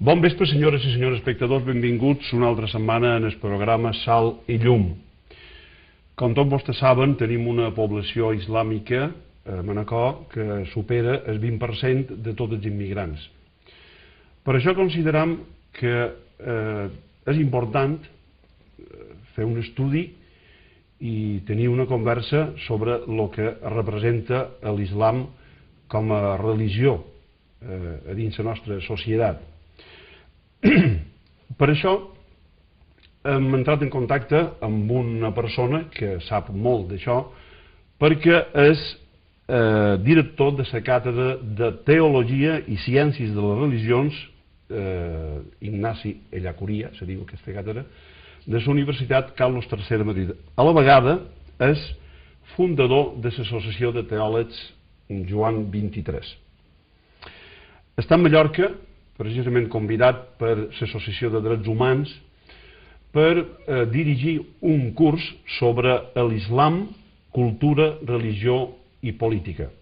Bon vespre, senyores i senyors espectadors, benvinguts una altra setmana en el programa Sal i Llum. Com tots vostès saben, tenim una població islàmica a Manacor que supera el 20% de tots els immigrants. Per això consideram que és important fer un estudi i tenir una conversa sobre el que representa l'islam com a religió a dins la nostra societat. Per això hem entrat en contacte amb una persona que sap molt d'això, perquè és director de la càtedra de Teologia i Ciències de les Religions, Ignasi Ellacuría, se diu aquesta càtedra, de la Universitat Carlos III de Madrid. A la vegada és fundador de l'Associació de Teòlegs Joan 23. Està a Mallorca, precisament convidat per l'Associació de Drets Humans per dirigir un curs sobre l'islam, cultura, religió i política.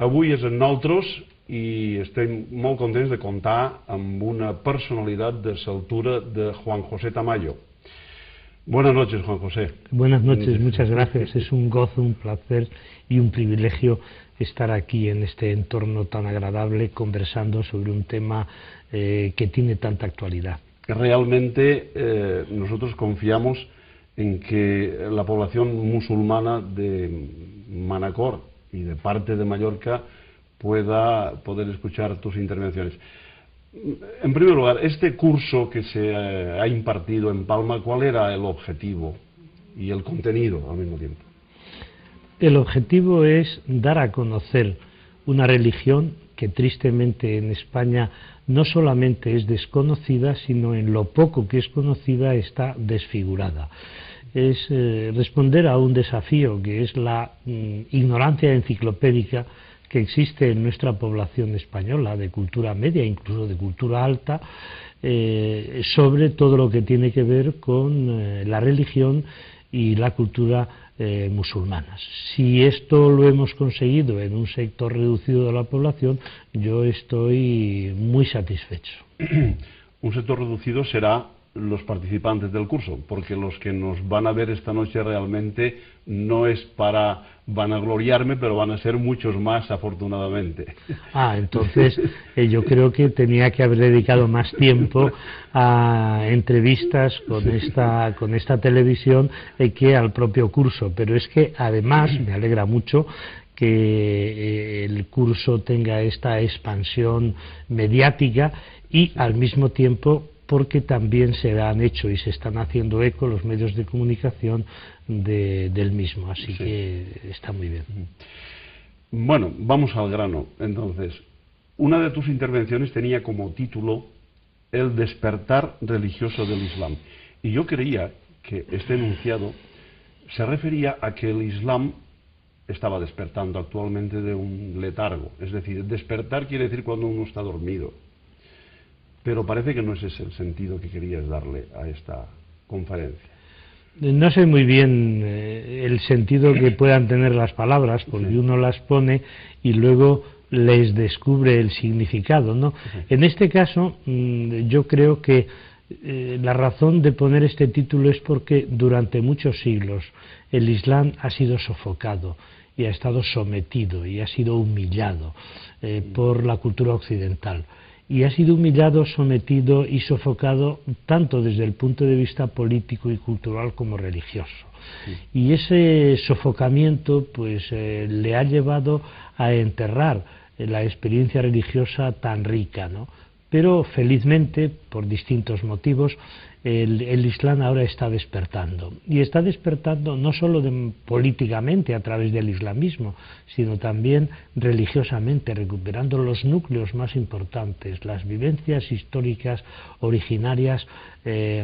Avui és amb nosaltres i estem molt contents de contar amb una personalitat de l'altura de Juan José Tamayo. Buenas noches, Juan José. Buenas noches, muchas gracias. Es un gozo, un placer y un privilegio estar aquí en este entorno tan agradable conversando sobre un tema que tiene tanta actualidad. Realmente nosotros confiamos en que la población musulmana de Manacor y de parte de Mallorca pueda poder escuchar tus intervenciones. En primer lugar, este curso que se ha impartido en Palma, ¿cuál era el objetivo y el contenido al mismo tiempo? El objetivo es dar a conocer una religión que tristemente en España no solamente es desconocida, sino en lo poco que es conocida está desfigurada. Es responder a un desafío que es la ignorancia enciclopédica que existe en nuestra población española, de cultura media, incluso de cultura alta, sobre todo lo que tiene que ver con la religión y la cultura musulmanas. Si esto lo hemos conseguido en un sector reducido de la población, yo estoy muy satisfecho. Un sector reducido será los participantes del curso, porque los que nos van a ver esta noche realmente no es para vanagloriarme, pero van a ser muchos más, afortunadamente. Entonces yo creo que tenía que haber dedicado más tiempo a entrevistas con esta televisión que al propio curso, pero es que además me alegra mucho que el curso tenga esta expansión mediática y al mismo tiempo porque también se han hecho y se están haciendo eco los medios de comunicación del mismo, así sí, que está muy bien. Bueno, vamos al grano. Entonces, una de tus intervenciones tenía como título El despertar religioso del Islam, y yo creía que este enunciado se refería a que el Islam estaba despertando actualmente de un letargo, es decir, despertar quiere decir cuando uno está dormido. Pero parece que no ese es el sentido que querías darle a esta conferencia. No sé muy bien el sentido que puedan tener las palabras, porque sí, uno las pone y luego les descubre el significado, ¿no? Sí. En este caso, yo creo que la razón de poner este título es porque durante muchos siglos el Islam ha sido sofocado y ha estado sometido y ha sido humillado por la cultura occidental. Y ha sido humillado, sometido y sofocado tanto desde el punto de vista político y cultural como religioso. Sí. Y ese sofocamiento pues le ha llevado a enterrar la experiencia religiosa tan rica, ¿no? Pero felizmente, por distintos motivos, el Islam ahora está despertando. Y está despertando no solo políticamente a través del islamismo, sino también religiosamente, recuperando los núcleos más importantes, las vivencias históricas originarias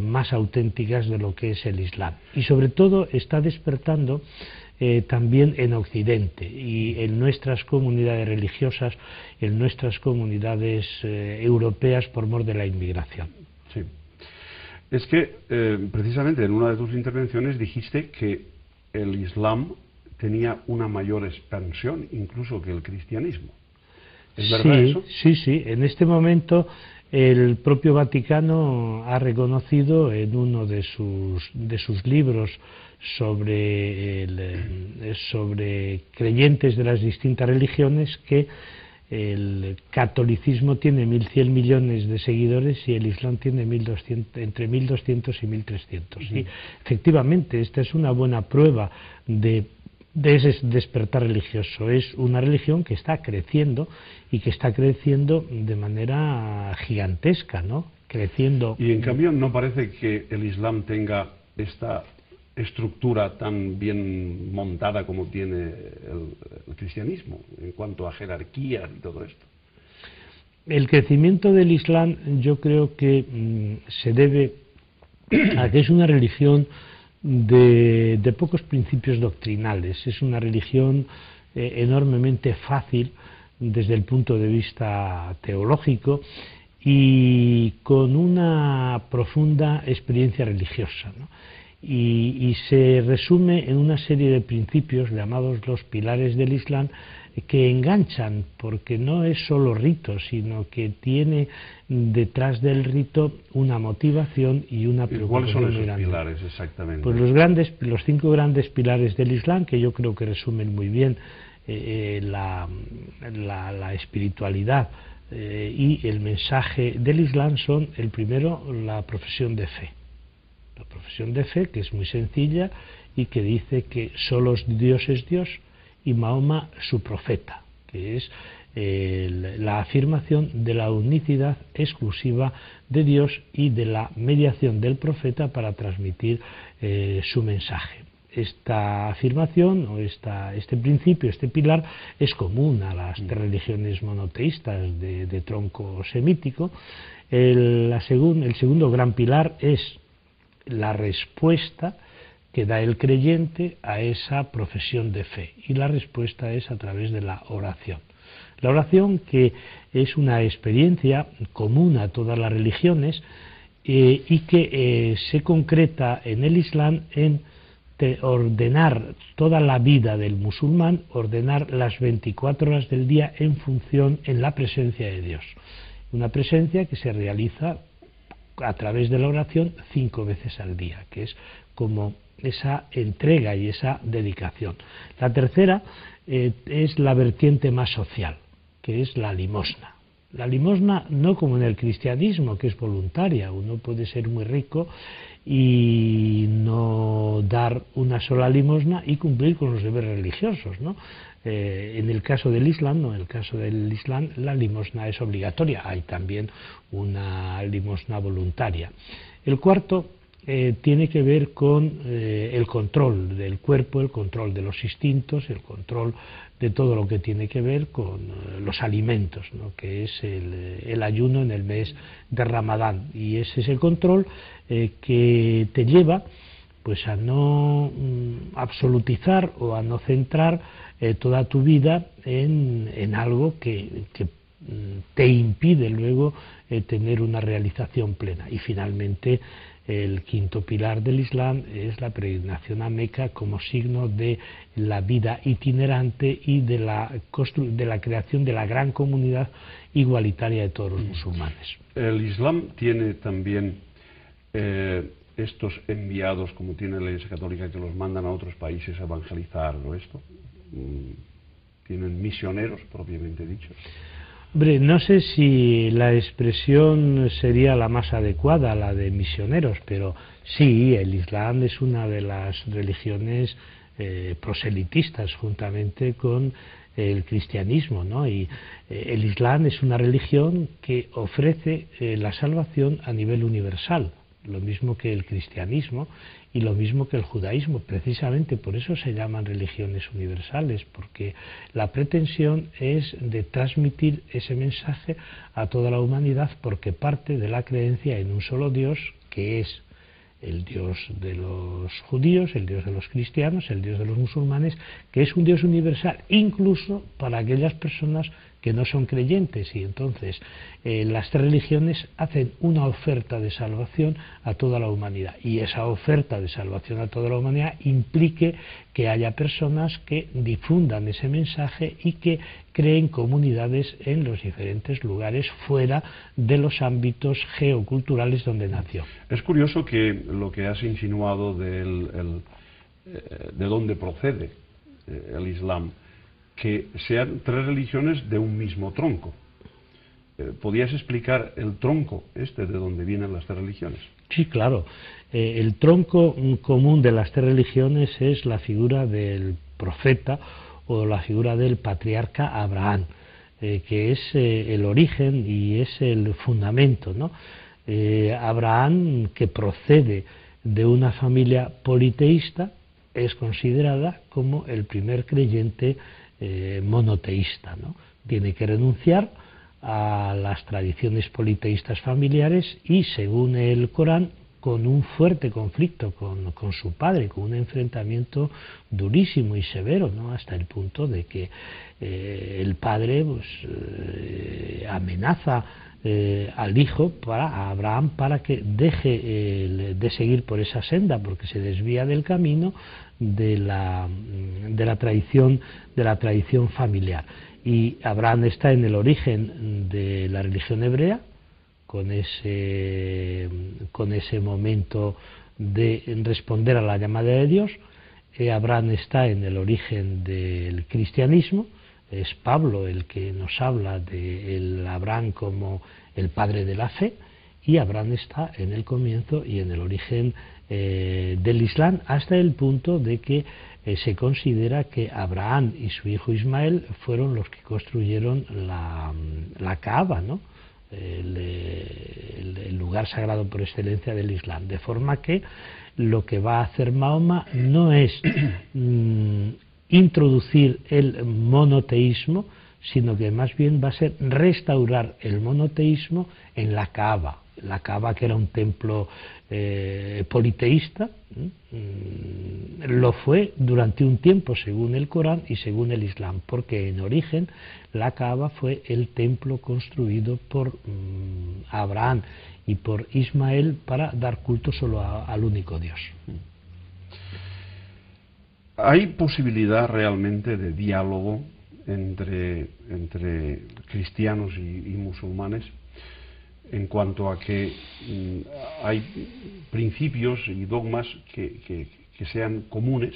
más auténticas de lo que es el Islam. Y sobre todo está despertando también en Occidente y en nuestras comunidades religiosas, en nuestras comunidades europeas por mor de la inmigración. Sí. Es que precisamente en una de tus intervenciones dijiste que el Islam tenía una mayor expansión incluso que el cristianismo. ¿Es verdad eso? Sí, sí. En este momento El propio Vaticano ha reconocido en uno de sus libros sobre creyentes de las distintas religiones que el catolicismo tiene 1.100 millones de seguidores y el Islam tiene entre 1.200 y 1.300. Y efectivamente, esta es una buena prueba de ese despertar religioso. Es una religión que está creciendo y que está creciendo de manera gigantesca, ¿no? Creciendo. Y en cambio no parece que el Islam tenga esta estructura tan bien montada como tiene el cristianismo en cuanto a jerarquía y todo esto. El crecimiento del Islam yo creo que se debe a que es una religión de pocos principios doctrinales. Es una religión enormemente fácil desde el punto de vista teológico y con una profunda experiencia religiosa, ¿no? Y se resume en una serie de principios llamados los pilares del Islam que enganchan, porque no es solo rito, sino que tiene detrás del rito una motivación y una preocupación. ¿Cuáles son esos pilares exactamente? Pues los 5 grandes pilares del Islam, que yo creo que resumen muy bien la espiritualidad y el mensaje del Islam son: el primero, la profesión de fe. La profesión de fe, que es muy sencilla y que dice que solo Dios es Dios y Mahoma su profeta, que es la afirmación de la unicidad exclusiva de Dios y de la mediación del profeta para transmitir su mensaje. Esta afirmación o este principio, este pilar, es común a las religiones monoteístas de tronco semítico. El segundo gran pilar es la respuesta que da el creyente a esa profesión de fe, y la respuesta es a través de la oración. La oración, que es una experiencia común a todas las religiones y que se concreta en el Islam en ordenar toda la vida del musulmán, ordenar las 24 horas del día en la presencia de Dios. Una presencia que se realiza a través de la oración 5 veces al día, que es como esa entrega y esa dedicación. La tercera es la vertiente más social, que es la limosna. La limosna no como en el cristianismo, que es voluntaria. Uno puede ser muy rico y no dar una sola limosna y cumplir con los deberes religiosos, ¿no? En el caso del Islam, no, en el caso del Islam la limosna es obligatoria. Hay también una limosna voluntaria. El cuarto tiene que ver con el control del cuerpo, el control de los instintos, el control de todo lo que tiene que ver con los alimentos, ¿no? Que es el ayuno en el mes de Ramadán. Y ese es el control que te lleva pues a no absolutizar o a no centrar toda tu vida en algo que te impide luego tener una realización plena. Y finalmente el quinto pilar del Islam es la peregrinación a Meca como signo de la vida itinerante y de la creación de la gran comunidad igualitaria de todos los musulmanes. El Islam tiene también estos enviados, como tiene la Iglesia Católica, que los mandan a otros países a evangelizar, ¿no? Tienen misioneros, propiamente dicho. Hombre, no sé si la expresión sería la más adecuada, la de misioneros, pero sí, el Islam es una de las religiones proselitistas, juntamente con el cristianismo, ¿no? Y el Islam es una religión que ofrece la salvación a nivel universal, lo mismo que el cristianismo y lo mismo que el judaísmo. Precisamente por eso se llaman religiones universales, porque la pretensión es de transmitir ese mensaje a toda la humanidad, porque parte de la creencia en un solo Dios, que es el Dios de los judíos, el Dios de los cristianos, el Dios de los musulmanes, que es un Dios universal, incluso para aquellas personas que no son creyentes, y entonces las tres religiones hacen una oferta de salvación a toda la humanidad, y esa oferta de salvación a toda la humanidad implique que haya personas que difundan ese mensaje y que creen comunidades en los diferentes lugares fuera de los ámbitos geoculturales donde nació. Es curioso que lo que has insinuado de dónde procede el Islam, que sean tres religiones de un mismo tronco. ¿Podrías explicar el tronco de dónde vienen las tres religiones? Sí, claro. El tronco común de las tres religiones es la figura del profeta o la figura del patriarca Abraham, que es el origen y es el fundamento, ¿no? Abraham, que procede de una familia politeísta, es considerada como el primer creyente monoteísta, ¿no? Tiene que renunciar a las tradiciones politeístas familiares y, según el Corán, con un fuerte conflicto con su padre, con un enfrentamiento durísimo y severo, ¿no? Hasta el punto de que el padre amenaza al hijo, a Abraham, para que deje de seguir por esa senda, porque se desvía del camino de la tradición familiar. Y Abraham está en el origen de la religión hebrea, con ese momento de responder a la llamada de Dios. Abraham está en el origen del cristianismo. Es Pablo el que nos habla de Abraham como el padre de la fe, y Abraham está en el comienzo y en el origen del Islam, hasta el punto de que se considera que Abraham y su hijo Ismael fueron los que construyeron la Kaaba, ¿no? El lugar sagrado por excelencia del Islam. De forma que lo que va a hacer Mahoma no es introducir el monoteísmo, sino que más bien va a ser restaurar el monoteísmo en la Kaaba. La Kaaba, que era un templo politeísta, lo fue durante un tiempo según el Corán y según el Islam, porque en origen la Kaaba fue el templo construido por Abraham y por Ismael para dar culto solo al único Dios. ¿Hay posibilidad realmente de diálogo entre cristianos y musulmanes, en cuanto a que hay principios y dogmas que sean comunes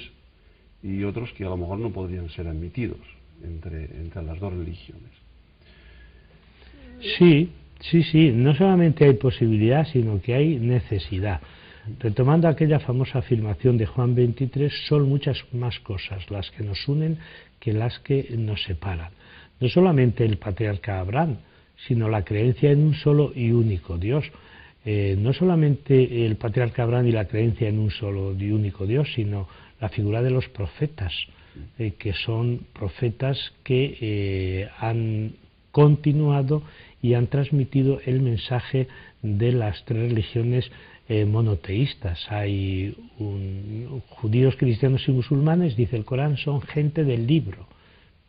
y otros que a lo mejor no podrían ser admitidos entre las dos religiones? Sí, no solamente hay posibilidad, sino que hay necesidad. Retomando aquella famosa afirmación de Juan 23, son muchas más cosas las que nos unen que las que nos separan. No solamente el patriarca Abraham, sino la creencia en un solo y único Dios. No solamente el patriarca Abraham y la creencia en un solo y único Dios, sino la figura de los profetas, que son profetas que han continuado y han transmitido el mensaje de las tres religiones monoteístas. Hay judíos, cristianos y musulmanes, dice el Corán, son gente del libro,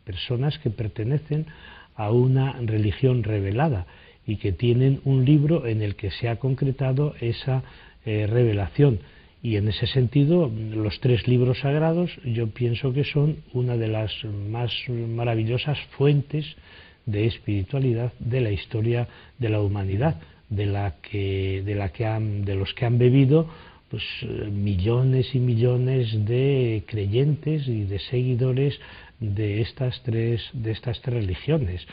personas que pertenecen a una religión revelada y que tienen un libro en el que se ha concretado esa revelación. Y en ese sentido, los tres libros sagrados yo pienso que son una de las más maravillosas fuentes de espiritualidad de la historia de la humanidad, de los que han bebido pues millones y millones de creyentes y de seguidores de estas tres religiones.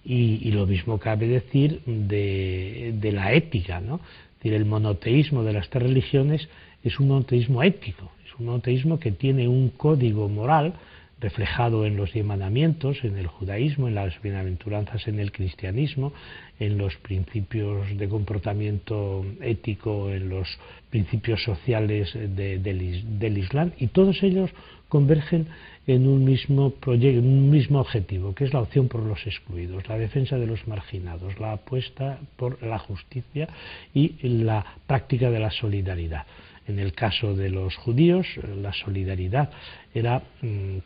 Y lo mismo cabe decir de la ética, ¿no? Es decir, el monoteísmo de las tres religiones es un monoteísmo ético, es un monoteísmo que tiene un código moral reflejado en los 10 mandamientos, en el judaísmo, en las bienaventuranzas en el cristianismo, en los principios de comportamiento ético, en los principios sociales del Islam, y todos ellos convergen en un mismo proyecto, en un mismo objetivo, que es la opción por los excluidos, la defensa de los marginados, la apuesta por la justicia y la práctica de la solidaridad. En el caso de los judíos, la solidaridad era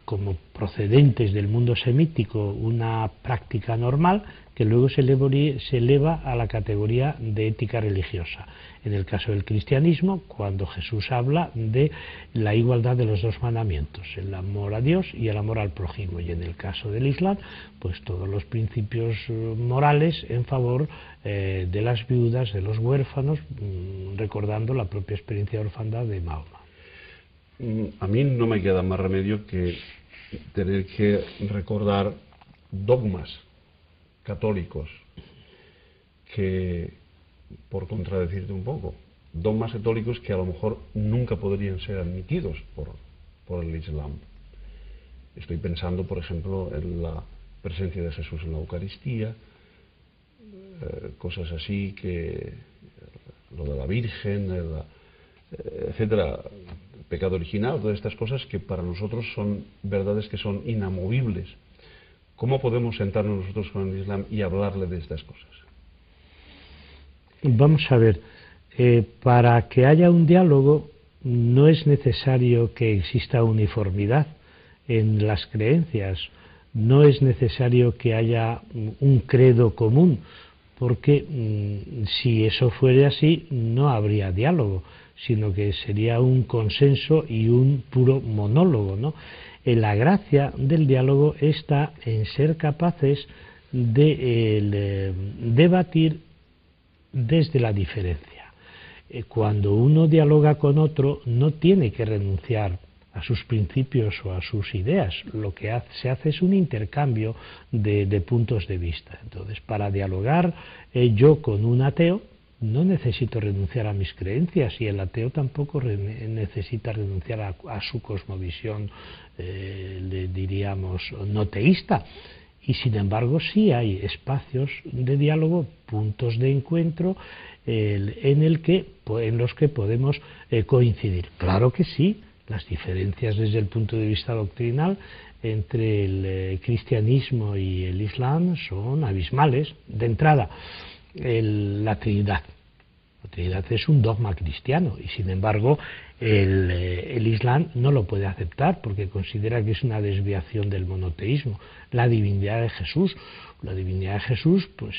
como procedentes del mundo semítico una práctica normal que luego se eleva a la categoría de ética religiosa. En el caso del cristianismo, cuando Jesús habla de la igualdad de los dos mandamientos, el amor a Dios y el amor al prójimo, y en el caso del Islam, pues todos los principios morales en favor de las viudas, de los huérfanos, recordando la propia experiencia de orfandad de Mahoma. A mí no me queda más remedio que tener que recordar dogmas católicos que, por contradecirte un poco, dogmas católicos que a lo mejor nunca podrían ser admitidos por el Islam. Estoy pensando, por ejemplo, en la presencia de Jesús en la Eucaristía, cosas así, que lo de la Virgen, etcétera, pecado original, todas estas cosas que para nosotros son verdades que son inamovibles. ¿Cómo podemos sentarnos nosotros con el Islam y hablarle de estas cosas? Vamos a ver, para que haya un diálogo no es necesario que exista uniformidad en las creencias, no es necesario que haya un credo común, porque si eso fuera así no habría diálogo, sino que sería un consenso y un puro monólogo, ¿no? La gracia del diálogo está en ser capaces de debatir desde la diferencia. Cuando uno dialoga con otro no tiene que renunciar a sus principios o a sus ideas, lo que se hace es un intercambio de puntos de vista. Entonces, para dialogar yo con un ateo no necesito renunciar a mis creencias, y el ateo tampoco necesita renunciar a su cosmovisión, diríamos, no teísta. Y sin embargo sí hay espacios de diálogo, puntos de encuentro en los que podemos coincidir. Claro que sí, las diferencias desde el punto de vista doctrinal entre el cristianismo y el Islam son abismales. De entrada, la Trinidad. La Trinidad es un dogma cristiano y sin embargo el Islam no lo puede aceptar porque considera que es una desviación del monoteísmo. La divinidad de Jesús, pues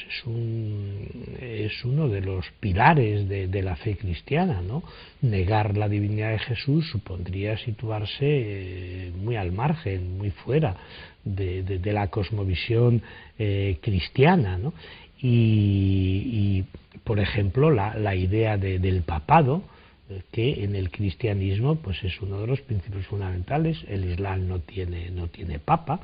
es uno de los pilares de la fe cristiana, ¿no? Negar la divinidad de Jesús supondría situarse muy al margen, muy fuera de la cosmovisión cristiana, ¿no? Y por ejemplo, la idea del papado, que en el cristianismo pues es uno de los principios fundamentales. El Islam no tiene papa,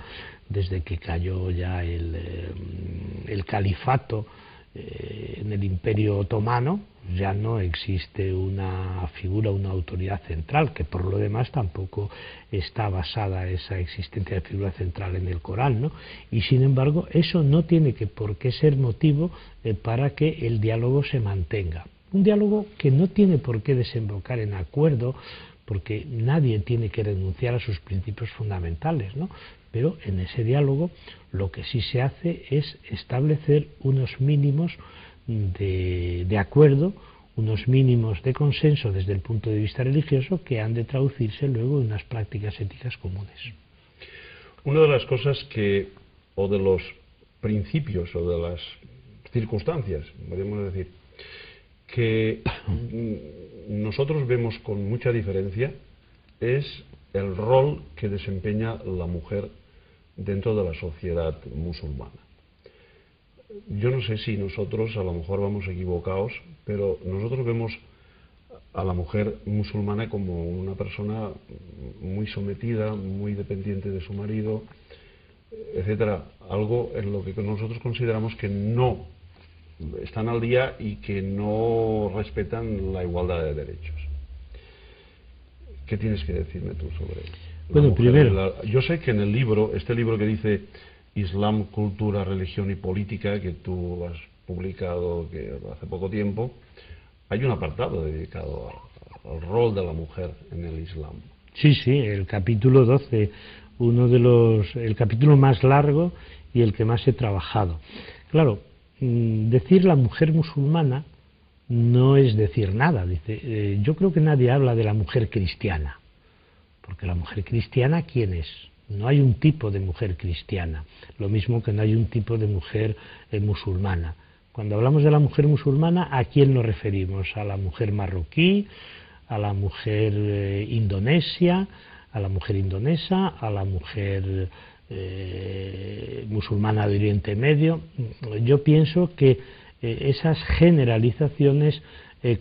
desde que cayó ya el califato en el Imperio Otomano, ya no existe una figura, una autoridad central, que por lo demás tampoco está basada esa existencia de figura central en el Corán, ¿no? Y sin embargo, eso no tiene por qué ser motivo para que el diálogo se mantenga. Un diálogo que no tiene por qué desembocar en acuerdo, porque nadie tiene que renunciar a sus principios fundamentales, ¿no? Pero en ese diálogo lo que sí se hace es establecer unos mínimos de acuerdo, unos mínimos de consenso desde el punto de vista religioso que han de traducirse luego en unas prácticas éticas comunes. Una de las cosas o de los principios o de las circunstancias, podríamos decir, que nosotros vemos con mucha diferencia es el rol que desempeña la mujer dentro de la sociedad musulmana. Yo no sé si nosotros a lo mejor vamos equivocados, pero nosotros vemos a la mujer musulmana como una persona muy sometida, muy dependiente de su marido, etcétera, algo en lo que nosotros consideramos que no están al día y que no respetan la igualdad de derechos. ¿Qué tienes que decirme tú sobre ello? Bueno, primero, yo sé que en el libro, este libro que dice Islam, Cultura, Religión y Política, que tú has publicado hace poco tiempo, hay un apartado dedicado al rol de la mujer en el Islam. Sí, el capítulo 12, el capítulo más largo y el que más he trabajado. Claro, decir la mujer musulmana no es decir nada. Dice, yo creo que nadie habla de la mujer cristiana, porque la mujer cristiana, ¿quién es? No hay un tipo de mujer cristiana, lo mismo que no hay un tipo de mujer musulmana. Cuando hablamos de la mujer musulmana, ¿a quién nos referimos? ¿A la mujer marroquí, a la mujer indonesia, a la mujer indonesa, a la mujer musulmana de Oriente Medio? Yo pienso que esas generalizaciones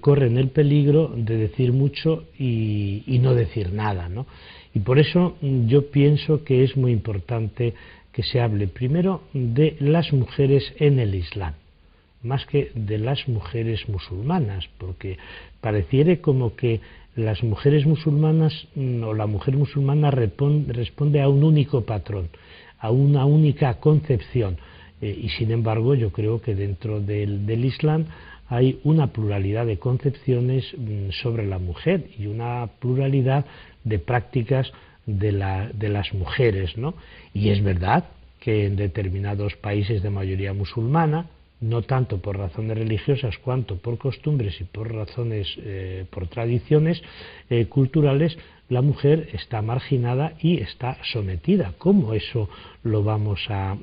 corren el peligro de decir mucho y no decir nada, ¿no? Y por eso yo pienso que es muy importante que se hable primero de las mujeres en el Islam, más que de las mujeres musulmanas, porque pareciera como que las mujeres musulmanas o la mujer musulmana responde a un único patrón, a una única concepción, y sin embargo yo creo que dentro del Islam hay una pluralidad de concepciones sobre la mujer y una pluralidad de prácticas de las mujeres, ¿no? Y es verdad que en determinados países de mayoría musulmana, no tanto por razones religiosas cuanto por costumbres y por razones, por tradiciones culturales, la mujer está marginada y está sometida. ¿Cómo lo vamos a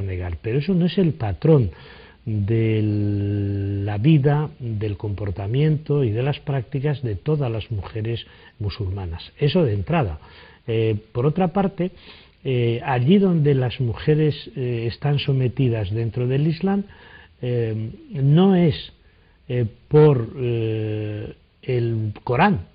negar? Pero eso no es el patrón de la vida, del comportamiento y de las prácticas de todas las mujeres musulmanas. Eso de entrada. Por otra parte, allí donde las mujeres están sometidas dentro del Islam, no es por el Corán,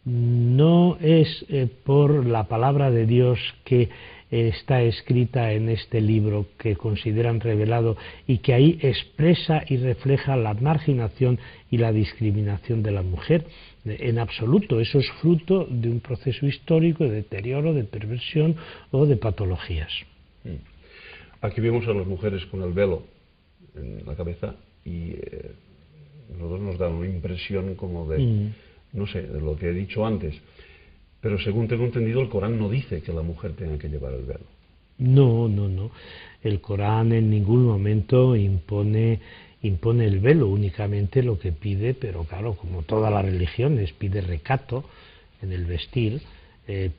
no es por la palabra de Dios que está escrita en este libro que consideran revelado y que ahí expresa y refleja la marginación y la discriminación de la mujer. En absoluto, eso es fruto de un proceso histórico de deterioro, de perversión o de patologías. Aquí vemos a las mujeres con el velo en la cabeza y nosotros nos da una impresión como de, no sé, de lo que he dicho antes. Pero según tengo entendido, el Corán no dice que la mujer tenga que llevar el velo. No. El Corán en ningún momento impone el velo, únicamente lo que pide, pero claro, como todas las religiones, pide recato en el vestir,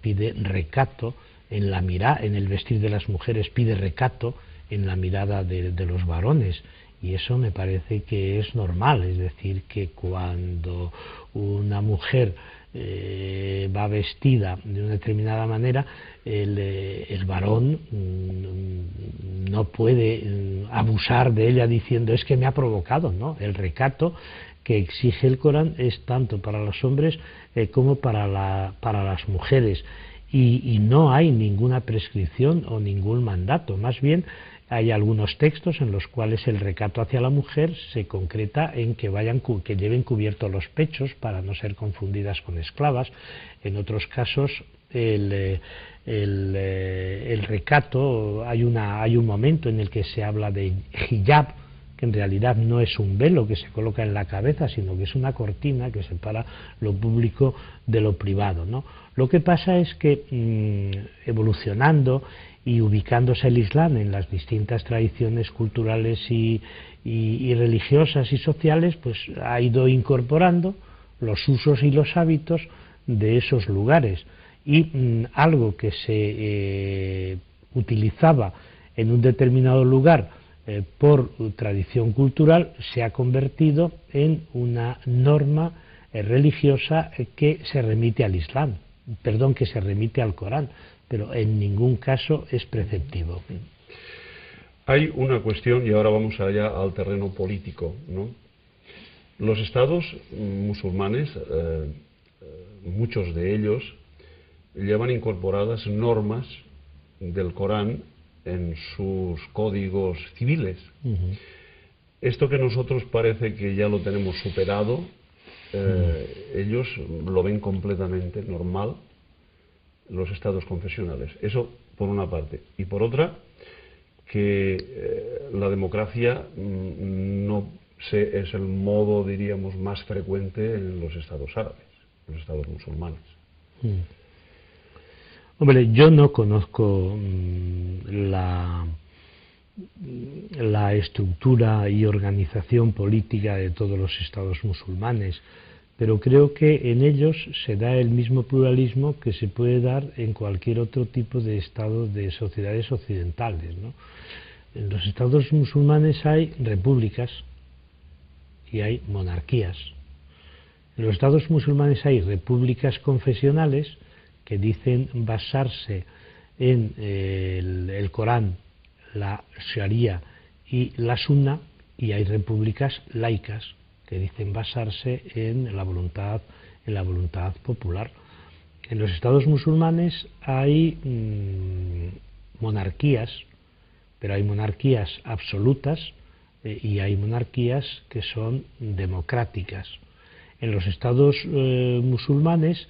pide recato en la mirada, en el vestir de las mujeres, pide recato en la mirada de los varones. Y eso me parece que es normal, es decir, que cuando una mujer va vestida de una determinada manera, el varón no puede abusar de ella diciendo es que me ha provocado, ¿no? El recato que exige el Corán es tanto para los hombres como para las mujeres, y no hay ninguna prescripción o ningún mandato, más bien hay algunos textos en los cuales el recato hacia la mujer se concreta en que lleven cubiertos los pechos para no ser confundidas con esclavas. En otros casos el recato, hay un momento en el que se habla de hijab, que en realidad no es un velo que se coloca en la cabeza, sino que es una cortina que separa lo público de lo privado, ¿no? Lo que pasa es que evolucionando y ubicándose el Islam en las distintas tradiciones culturales y religiosas y sociales, pues ha ido incorporando los usos y los hábitos de esos lugares, y algo que se utilizaba en un determinado lugar por tradición cultural se ha convertido en una norma religiosa que se remite al Islam, que se remite al Corán, pero en ningún caso es preceptivo. Hay una cuestión, y ahora vamos allá al terreno político, ¿no? Los estados musulmanes, muchos de ellos, llevan incorporadas normas del Corán en sus códigos civiles. Esto que nosotros parece que ya lo tenemos superado, ellos lo ven completamente normal, los estados confesionales. Eso por una parte. Y por otra, que la democracia no es el modo, diríamos, más frecuente en los estados árabes, en los estados musulmanes. Hombre, yo no conozco la estructura y organización política de todos los estados musulmanes, pero creo que en ellos se da el mismo pluralismo que se puede dar en cualquier otro tipo de estado de sociedades occidentales, ¿no? En los estados musulmanes hay repúblicas y hay monarquías. En los estados musulmanes hay repúblicas confesionales que dicen basarse en el Corán, la Sharia y la Sunna, y hay repúblicas laicas que dicen basarse en la voluntad popular. En los estados musulmanes hay monarquías, pero hay monarquías absolutas y hay monarquías que son democráticas. En los estados musulmanes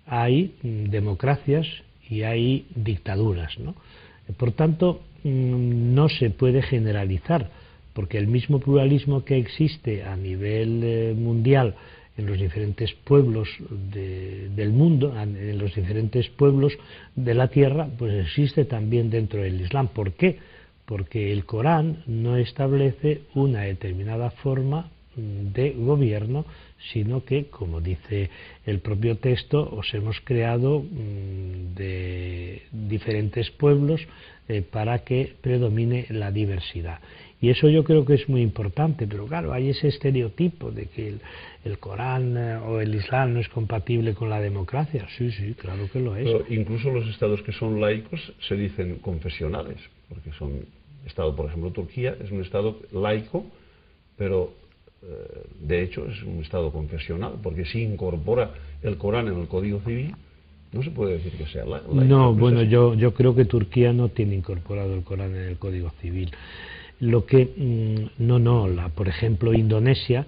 hay democracias y hay dictaduras, ¿no? Por tanto, no se puede generalizar, porque el mismo pluralismo que existe a nivel mundial en los diferentes pueblos del mundo, en los diferentes pueblos de la tierra, pues existe también dentro del Islam. ¿Por qué? Porque el Corán no establece una determinada forma de gobierno, sino que, como dice el propio texto, os hemos creado de diferentes pueblos para que predomine la diversidad. Y eso yo creo que es muy importante, pero claro, hay ese estereotipo de que el Corán o el Islam no es compatible con la democracia. Sí, sí, claro que lo es. Pero incluso los estados que son laicos se dicen confesionales, porque son estado, por ejemplo, Turquía es un estado laico, pero de hecho es un estado confesional, porque si incorpora el Corán en el Código Civil, no se puede decir que sea laico. No, bueno, yo creo que Turquía no tiene incorporado el Corán en el Código Civil. Lo que por ejemplo, Indonesia,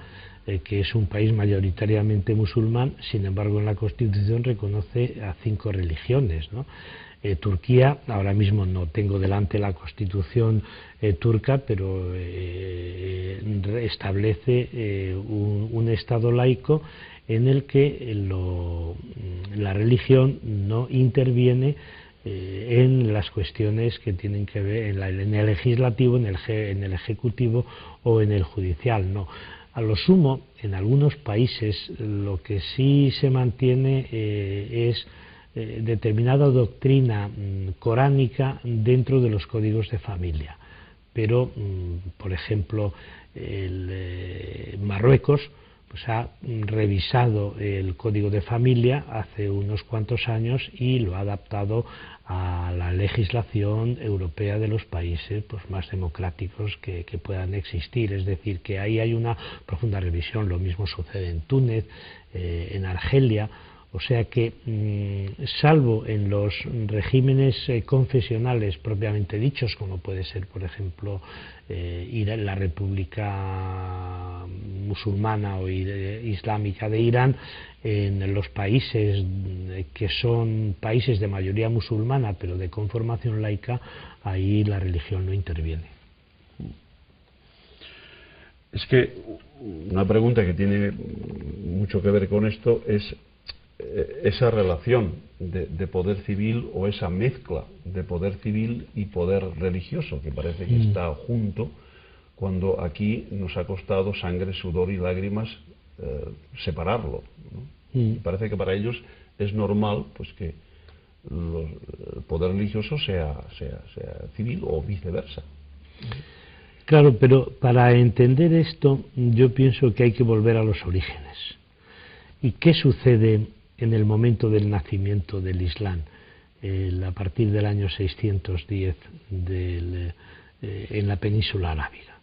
que es un país mayoritariamente musulmán, sin embargo en la Constitución reconoce a 5 religiones, ¿no? Turquía, ahora mismo no tengo delante la Constitución turca, pero establece un Estado laico en el que la religión no interviene en las cuestiones que tienen que ver en el legislativo, en el ejecutivo o en el judicial, no. A lo sumo, en algunos países lo que sí se mantiene es determinada doctrina coránica dentro de los códigos de familia, pero por ejemplo Marruecos pues ha revisado el código de familia hace unos cuantos años y lo ha adaptado a la legislación europea de los países pues más democráticos que puedan existir, es decir, que ahí hay una profunda revisión. Lo mismo sucede en Túnez, en Argelia. O sea que, salvo en los regímenes confesionales propiamente dichos, como puede ser, por ejemplo, la República Musulmana o Islámica de Irán, en los países que son países de mayoría musulmana, pero de conformación laica, ahí la religión no interviene. Es que una pregunta que tiene mucho que ver con esto es esa relación de poder civil, o esa mezcla de poder civil y poder religioso, que parece que está junto, cuando aquí nos ha costado sangre, sudor y lágrimas separarlo, ¿no? Parece que para ellos es normal pues que el poder religioso sea civil o viceversa. Claro, pero para entender esto yo pienso que hay que volver a los orígenes. ¿Y qué sucede en el momento del nacimiento del Islam, a partir del año 610 en la península arábiga?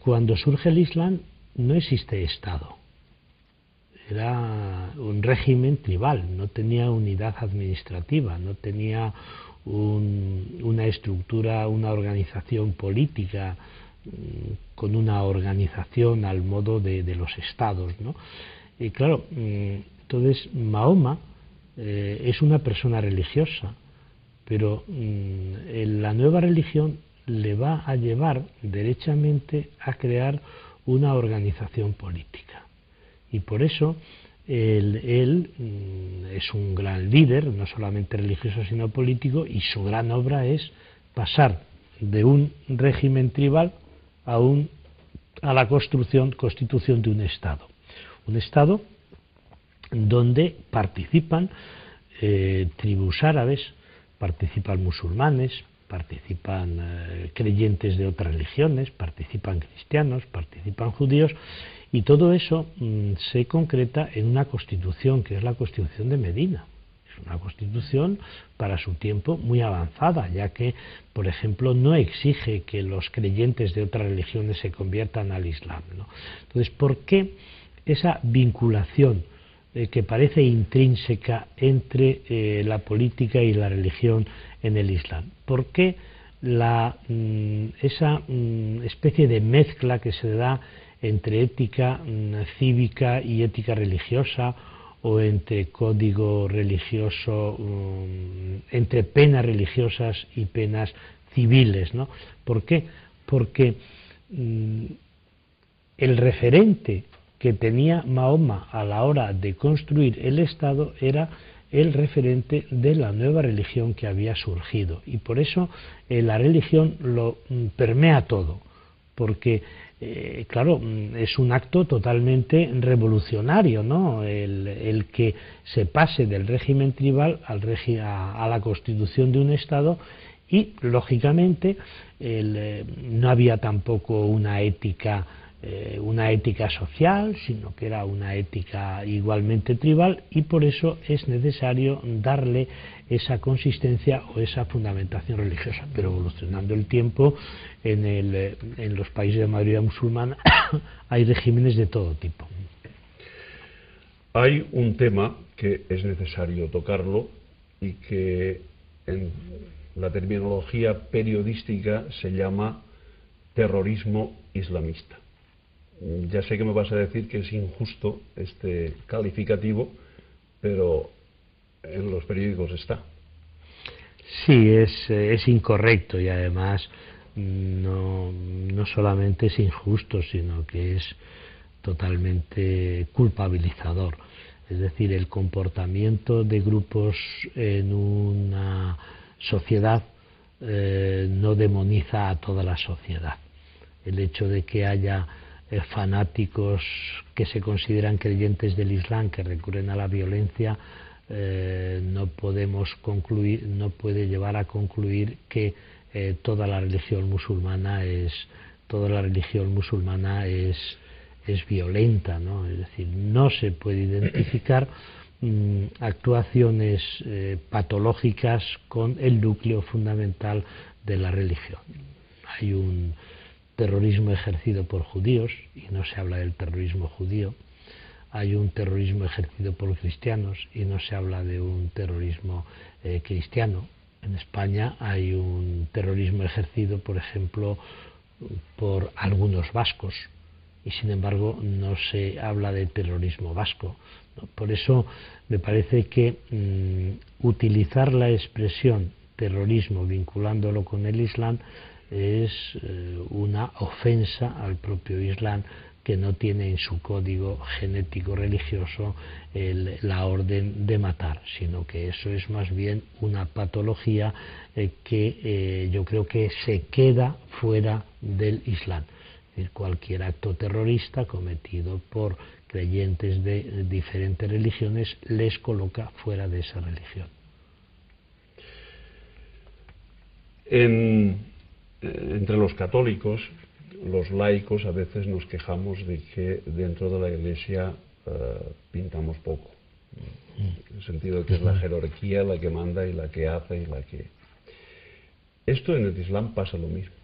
Cuando surge el Islam no existe Estado, era un régimen tribal, no tenía unidad administrativa, no tenía una estructura, una organización política con una organización al modo de los estados, ¿no? Y claro, entonces Mahoma es una persona religiosa, pero la nueva religión le va a llevar derechamente a crear una organización política. Y por eso él es un gran líder, no solamente religioso sino político, y su gran obra es pasar de un régimen tribal a la constitución de un Estado. Un Estado donde participan tribus árabes, participan musulmanes, participan creyentes de otras religiones, participan cristianos, participan judíos, y todo eso se concreta en una constitución que es la Constitución de Medina. Es una constitución para su tiempo muy avanzada, ya que, por ejemplo, no exige que los creyentes de otras religiones se conviertan al Islam, ¿no? Entonces, ¿por qué esa vinculación que parece intrínseca entre la política y la religión en el Islam? ¿Por qué esa especie de mezcla que se da entre ética cívica y ética religiosa, o entre código religioso, entre penas religiosas y penas civiles, ¿no? ¿Por qué? Porque el referente que tenía Mahoma a la hora de construir el Estado era el referente de la nueva religión que había surgido, y por eso la religión lo permea todo, porque claro, es un acto totalmente revolucionario, ¿no? El que se pase del régimen tribal a la constitución de un Estado, y lógicamente no había tampoco una ética social, sino que era una ética igualmente tribal, y por eso es necesario darle esa consistencia o esa fundamentación religiosa. Pero evolucionando el tiempo, en los países de mayoría musulmana hay regímenes de todo tipo. Hay un tema que es necesario tocarlo y que en la terminología periodística se llama terrorismo islamista. Ya sé que me vas a decir que es injusto este calificativo, pero en los periódicos está. Sí, es incorrecto, y además no solamente es injusto, sino que es totalmente culpabilizador. Es decir, el comportamiento de grupos en una sociedad no demoniza a toda la sociedad. El hecho de que haya fanáticos que se consideran creyentes del Islam que recurren a la violencia no puede llevar a concluir que toda la religión musulmana es violenta, ¿no? Es decir, no se puede identificar actuaciones patológicas con el núcleo fundamental de la religión. Hay un terrorismo ejercido por judíos, y no se habla del terrorismo judío. Hay un terrorismo ejercido por cristianos, y no se habla de un terrorismo cristiano. En España hay un terrorismo ejercido, por ejemplo, por algunos vascos, y sin embargo no se habla de terrorismo vasco, ¿no? Por eso me parece que utilizar la expresión terrorismo vinculándolo con el Islam es una ofensa al propio Islam, que no tiene en su código genético religioso la orden de matar, sino que eso es más bien una patología que yo creo que se queda fuera del Islam. Es decir, cualquier acto terrorista cometido por creyentes de diferentes religiones les coloca fuera de esa religión. Entre los católicos, los laicos, a veces nos quejamos de que dentro de la Iglesia pintamos poco, en el sentido de que es la jerarquía la que manda y la que hace y la que... Esto en el Islam pasa lo mismo.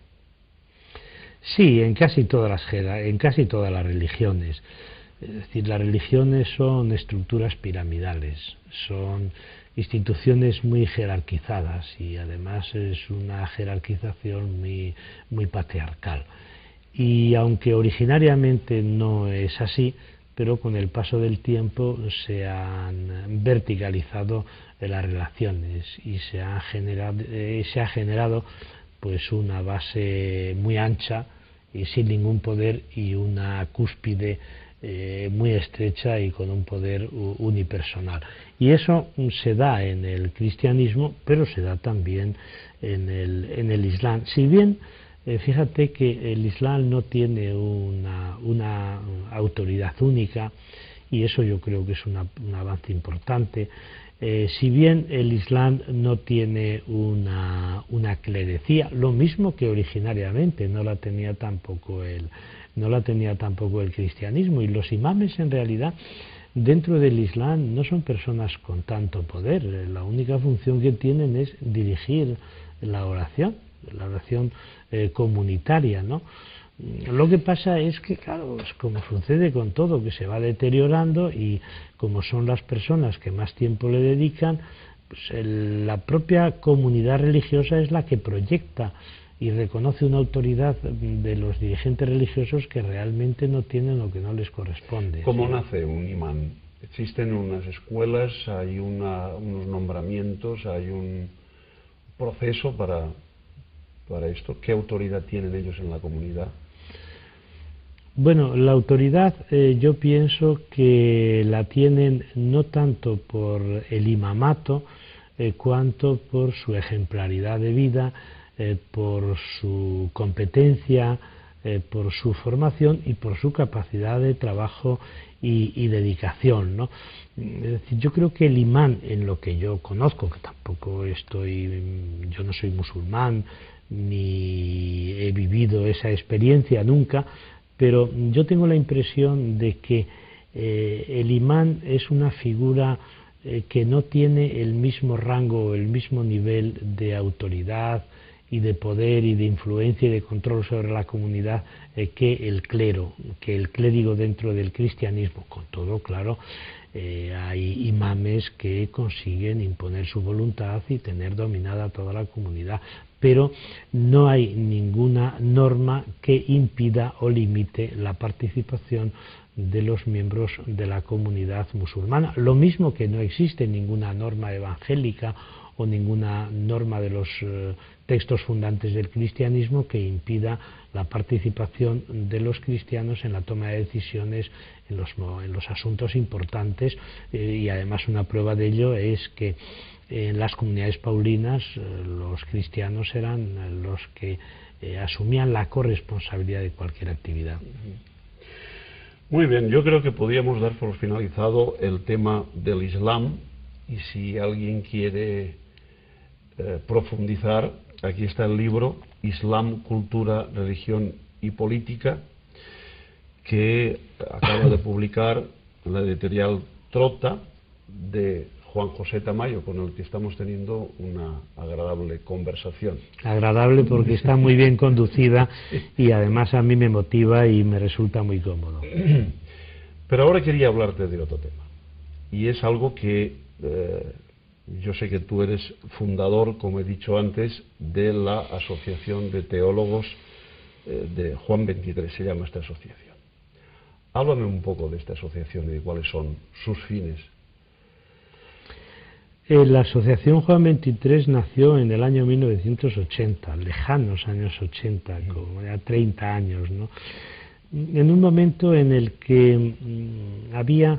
Sí, en casi todas las religiones. Es decir, las religiones son estructuras piramidales, son instituciones muy jerarquizadas, y además es una jerarquización muy patriarcal. Y aunque originariamente no es así, pero con el paso del tiempo se han verticalizado las relaciones y se ha generado pues una base muy ancha y sin ningún poder, y una cúspide muy estrecha y con un poder unipersonal. Y eso se da en el cristianismo, pero se da también en el Islam. Si bien, fíjate que el Islam no tiene una autoridad única, y eso yo creo que es un avance importante. Si bien el Islam no tiene una clerecía, lo mismo que originariamente no la tenía tampoco el cristianismo, y los imames en realidad dentro del Islam no son personas con tanto poder. La única función que tienen es dirigir la oración comunitaria, ¿no? Lo que pasa es que, claro, es como sucede con todo, que se va deteriorando, y como son las personas que más tiempo le dedican, pues la propia comunidad religiosa es la que proyecta y reconoce una autoridad de los dirigentes religiosos que realmente no tienen o que no les corresponde. ¿Cómo nace un imán? ¿Existen unas escuelas, hay unos nombramientos, hay un proceso para esto? ¿Qué autoridad tienen ellos en la comunidad? Bueno, la autoridad yo pienso que la tienen no tanto por el imamato, cuanto por su ejemplaridad de vida, por su competencia, por su formación y por su capacidad de trabajo y dedicación, ¿no? Es decir, yo creo que el imán, en lo que yo conozco, que tampoco yo no soy musulmán ni he vivido esa experiencia nunca, pero yo tengo la impresión de que el imán es una figura que no tiene el mismo rango o el mismo nivel de autoridad y de poder y de influencia y de control sobre la comunidad que el clero, que el clérigo dentro del cristianismo. Con todo, claro, hay imames que consiguen imponer su voluntad y tener dominada toda la comunidad, pero no hay ninguna norma que impida o limite la participación de los miembros de la comunidad musulmana. Lo mismo que no existe ninguna norma evangélica o ninguna norma de los textos fundantes del cristianismo que impida la participación de los cristianos en la toma de decisiones en los asuntos importantes, y además una prueba de ello es que en las comunidades paulinas los cristianos eran los que asumían la corresponsabilidad de cualquier actividad. Muy bien, yo creo que podríamos dar por finalizado el tema del Islam, y si alguien quiere profundizar, aquí está el libro Islam, Cultura, Religión y Política, que acaba de publicar la editorial Trota, de Juan José Tamayo, con el que estamos teniendo una agradable conversación. Agradable porque está muy bien conducida y además a mí me motiva y me resulta muy cómodo. Pero ahora quería hablarte de otro tema, y es algo que yo sé que tú eres fundador, como he dicho antes, de la Asociación de Teólogos de Juan 23, se llama esta asociación. Háblame un poco de esta asociación y de cuáles son sus fines. La Asociación Juan 23 nació en el año 1980, lejanos años 80, como ya 30 años, ¿no? En un momento en el que había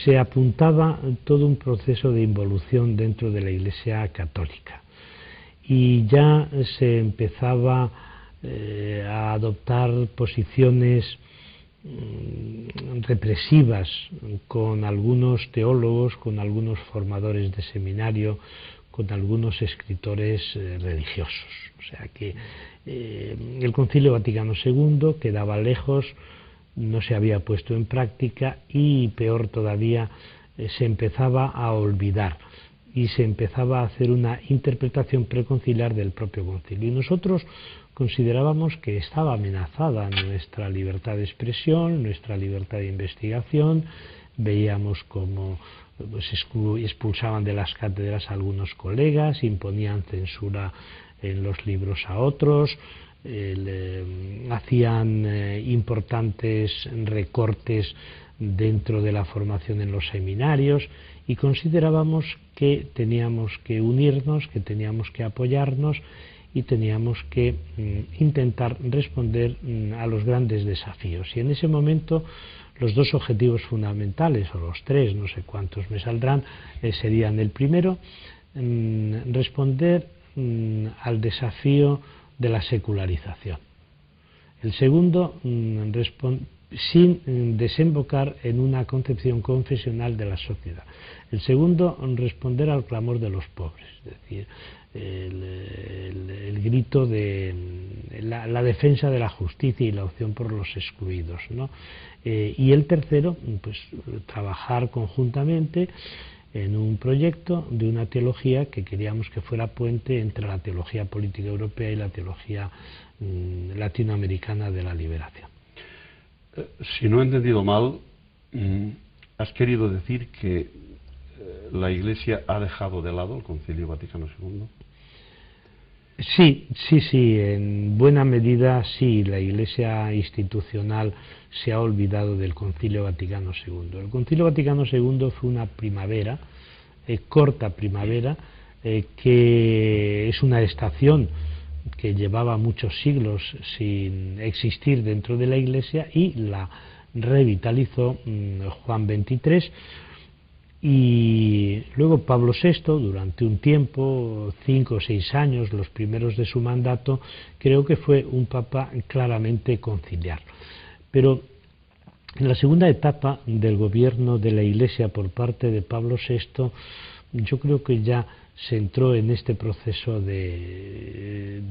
se apuntaba todo un proceso de involución dentro de la Iglesia Católica, y ya se empezaba a adoptar posiciones represivas con algunos teólogos, con algunos formadores de seminario, con algunos escritores religiosos. O sea que el Concilio Vaticano II quedaba lejos, no se había puesto en práctica, y peor todavía, se empezaba a olvidar y se empezaba a hacer una interpretación preconciliar del propio concilio, y nosotros considerábamos que estaba amenazada nuestra libertad de expresión, nuestra libertad de investigación. Veíamos cómo expulsaban de las cátedras a algunos colegas, imponían censura en los libros a otros, hacían importantes recortes dentro de la formación en los seminarios, y considerábamos que teníamos que unirnos, que teníamos que apoyarnos, y teníamos que intentar responder a los grandes desafíos. Y en ese momento los dos objetivos fundamentales, o los tres, no sé cuántos me saldrán, serían: el primero, responder al desafío de la secularización; el segundo, sin desembocar en una concepción confesional de la sociedad; el segundo, responder al clamor de los pobres, es decir, el grito de la defensa de la justicia y la opción por los excluidos, ¿no? Y el tercero, pues trabajar conjuntamente en un proyecto de una teología que queríamos que fuera puente entre la teología política europea y la teología latinoamericana de la liberación. Si no he entendido mal, has querido decir que la Iglesia ha dejado de lado el Concilio Vaticano II. Sí, en buena medida sí, la Iglesia institucional se ha olvidado del Concilio Vaticano II. El Concilio Vaticano II fue una primavera, corta primavera, que es una estación que llevaba muchos siglos sin existir dentro de la Iglesia, y la revitalizó Juan XXIII. Y luego Pablo VI, durante un tiempo, 5 o 6 años, los primeros de su mandato, creo que fue un papa claramente conciliar. Pero en la segunda etapa del gobierno de la Iglesia por parte de Pablo VI, yo creo que ya se entró en este proceso de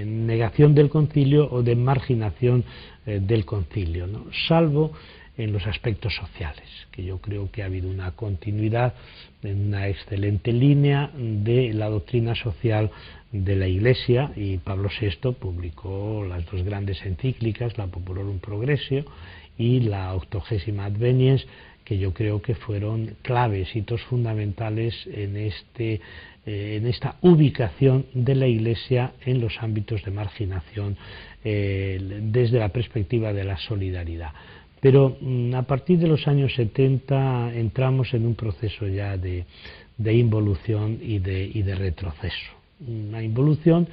negación del concilio o de marginación del concilio, ¿no? Salvo en los aspectos sociales, que yo creo que ha habido una continuidad en una excelente línea de la doctrina social de la Iglesia, y Pablo VI publicó las dos grandes encíclicas, la Populorum Progressio y la 80ª Adveniens, que yo creo que fueron claves, hitos fundamentales en esta ubicación de la Iglesia en los ámbitos de marginación desde la perspectiva de la solidaridad. Pero a partir de los años 70 entramos en un proceso ya de involución y de retroceso. Una involución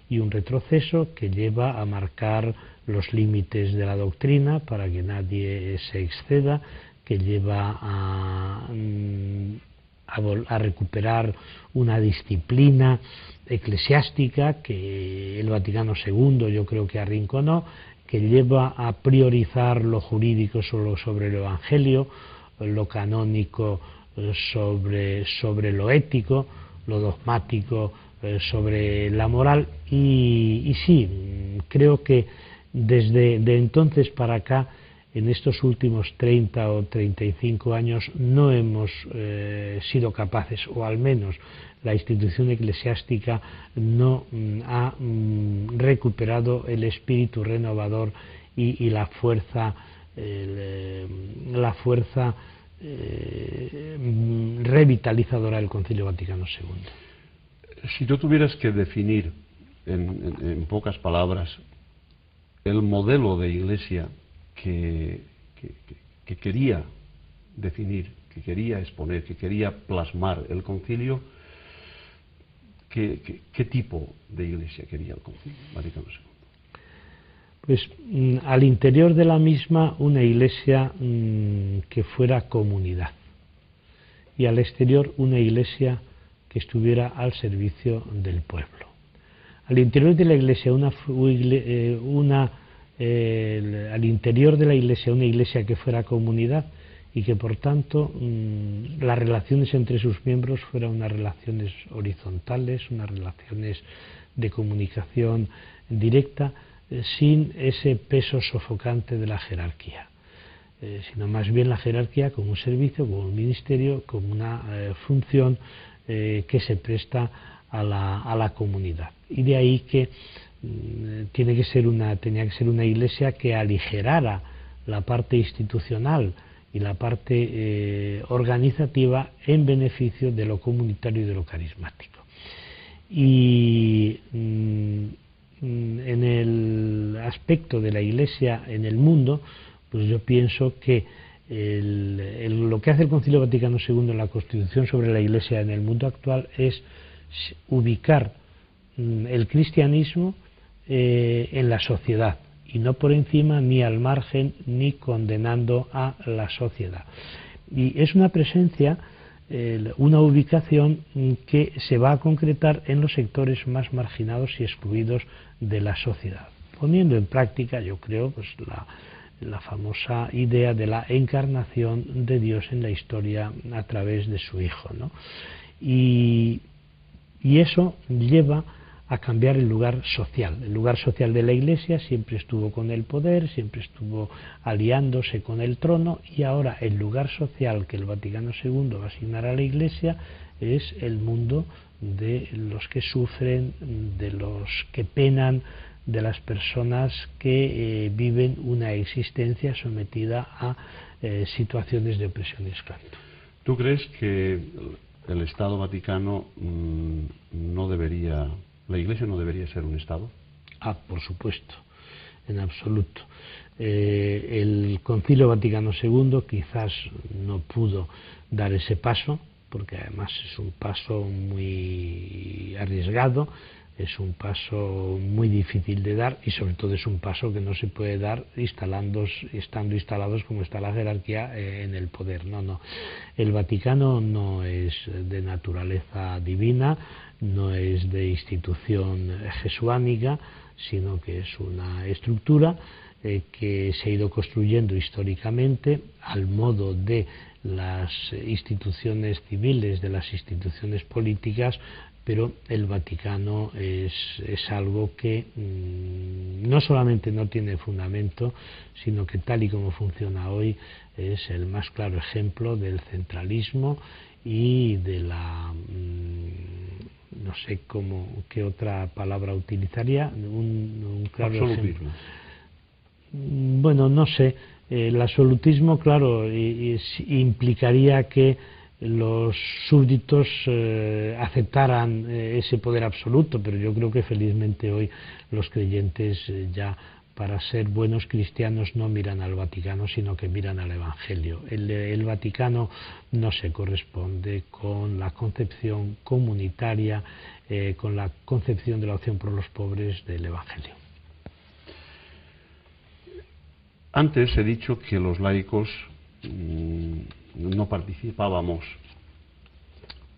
y un retroceso que lleva a marcar los límites de la doctrina para que nadie se exceda, que lleva a recuperar una disciplina eclesiástica que el Vaticano II yo creo que arrinconó, que lleva a priorizar lo jurídico solo sobre lo evangelio, lo canónico sobre lo ético, lo dogmático sobre la moral, y sí, creo que desde entonces para acá, en estos últimos 30 o 35 años, no hemos sido capaces, o al menos la institución eclesiástica no ha recuperado el espíritu renovador y la fuerza revitalizadora del Concilio Vaticano II. Si tú tuvieras que definir en pocas palabras el modelo de Iglesia que quería definir, que quería exponer, que quería plasmar el concilio, ¿qué tipo de Iglesia quería el Concilio Vaticano II? Pues al interior de la misma una Iglesia que fuera comunidad, y al exterior una Iglesia que estuviera al servicio del pueblo. Al interior de la Iglesia al interior de la Iglesia una Iglesia que fuera comunidad, y que por tanto las relaciones entre sus miembros fueran unas relaciones horizontales, unas relaciones de comunicación directa, sin ese peso sofocante de la jerarquía, sino más bien la jerarquía como un servicio, como un ministerio, como una función que se presta a la comunidad. Y de ahí que tenía que ser una Iglesia que aligerara la parte institucional y la parte organizativa en beneficio de lo comunitario y de lo carismático. Y en el aspecto de la Iglesia en el mundo, pues yo pienso que lo que hace el Concilio Vaticano II en la Constitución sobre la Iglesia en el mundo actual es ubicar el cristianismo en la sociedad, y no por encima ni al margen ni condenando a la sociedad. Y es una presencia, una ubicación que se va a concretar en los sectores más marginados y excluidos de la sociedad, poniendo en práctica, yo creo, pues la famosa idea de la encarnación de Dios en la historia a través de su Hijo, ¿no? Y eso lleva a cambiar el lugar social. El lugar social de la Iglesia siempre estuvo con el poder, siempre estuvo aliándose con el trono, y ahora el lugar social que el Vaticano II va a asignar a la Iglesia es el mundo de los que sufren, de los que penan, de las personas que viven una existencia sometida a situaciones de opresión y esclavitud. ¿Tú crees que el Estado Vaticano no debería, la Iglesia no debería ser un Estado? Por supuesto, en absoluto. El Concilio Vaticano II quizás no pudo dar ese paso, porque además es un paso muy arriesgado, es un paso muy difícil de dar, y sobre todo es un paso que no se puede dar estando instalados como está la jerarquía en el poder. No. El Vaticano no es de naturaleza divina, no es de institución jesuánica, sino que es una estructura que se ha ido construyendo históricamente al modo de las instituciones civiles, de las instituciones políticas, pero el Vaticano es algo que no solamente no tiene fundamento, sino que tal y como funciona hoy es el más claro ejemplo del centralismo y de la, no sé qué otra palabra utilizaría, un claro ejemplo. Bueno, no sé, el absolutismo, claro, implicaría que los súbditos aceptaran ese poder absoluto, pero yo creo que felizmente hoy los creyentes ya, para ser buenos cristianos, no miran al Vaticano, sino que miran al Evangelio. El Vaticano no se corresponde con la concepción comunitaria, con la concepción de la opción por los pobres del Evangelio. Antes he dicho que los laicos no participábamos.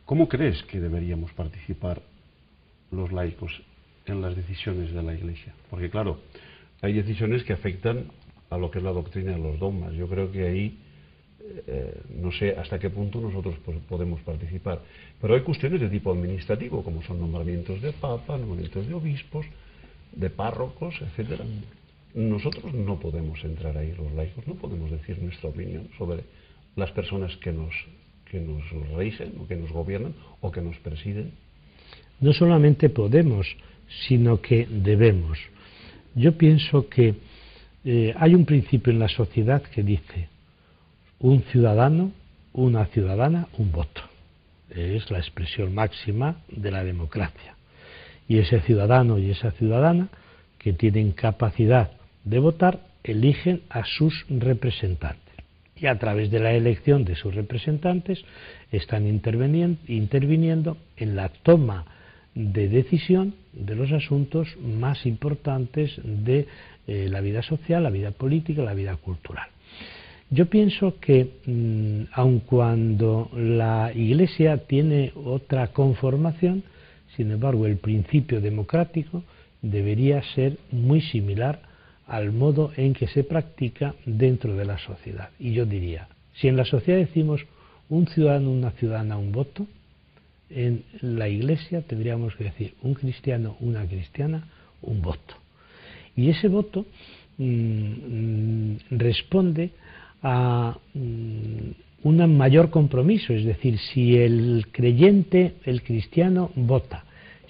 ¿Cómo crees que deberíamos participar los laicos en las decisiones de la Iglesia? Porque claro, hay decisiones que afectan a lo que es la doctrina de los dogmas. Yo creo que ahí no sé hasta qué punto nosotros podemos participar. Pero hay cuestiones de tipo administrativo, como son nombramientos de papa, nombramientos de obispos, de párrocos, etcétera. Nosotros no podemos entrar ahí, los laicos, no podemos decir nuestra opinión sobre las personas que nos rigen o que nos gobiernan o que nos presiden. No solamente podemos, sino que debemos. Yo pienso que hay un principio en la sociedad que dice: un ciudadano, una ciudadana, un voto. Es la expresión máxima de la democracia. Y ese ciudadano y esa ciudadana que tienen capacidad de votar eligen a sus representantes. Y a través de la elección de sus representantes están interviniendo en la toma de decisión de los asuntos más importantes de la vida social, la vida política, la vida cultural. Yo pienso que aun cuando la Iglesia tiene otra conformación, sin embargo el principio democrático debería ser muy similar al modo en que se practica dentro de la sociedad. Y yo diría, si en la sociedad decimos un ciudadano, una ciudadana, un voto, en la Iglesia tendríamos que decir un cristiano, una cristiana, un voto. Y ese voto responde a un mayor compromiso, es decir, si el creyente, el cristiano, vota,